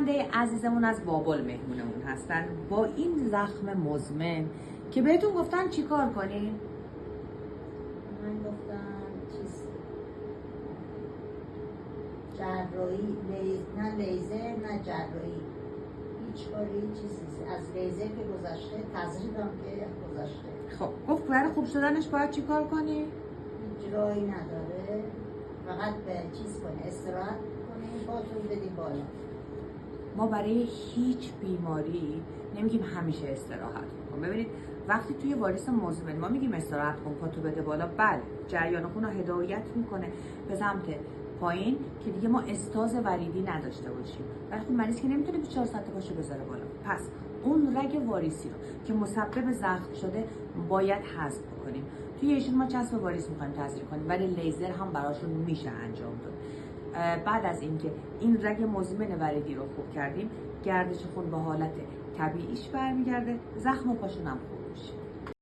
بیننده عزیزمون از بابل مهمونمون هستن با این زخم مزمن که بهتون گفتن چی کار کنین؟ من گفتم چیز جراحی، نه لیزر نه جراحی، هیچ کاری چیزی از لیزر که گذشته، تزریقم که گذشته. خب گفت برای خوب شدنش باید چی کار کنی؟ هیچ راهی نداره، فقط به چیز کنی، استراحت کنی، پاتون بدی بالا. ما برای هیچ بیماری نمیگیم همیشه استراحت کن. ببینید وقتی توی واریس مزمن ما میگیم استراحت کن، پاتو بده بالا، بله جریان خون رو هدایت میکنه به سمت پایین که دیگه ما استاز وریدی نداشته باشیم. ولی خب مریض که نمیتونه 24 ساعت پاشو بذاره بالا، پس اون رگ واریسی رو که مسبب زخم شده باید حذف کنیم. توی ایشون ما چسب واریس میخوایم تزریق کنیم ولی لیزر هم براشون میشه انجام داد. بعد از اینکه این رگ مزمن وریدی رو خوب کردیم، گردش خون به حالت طبیعیش برمیگرده، زخم پاشون هم خوب میشه.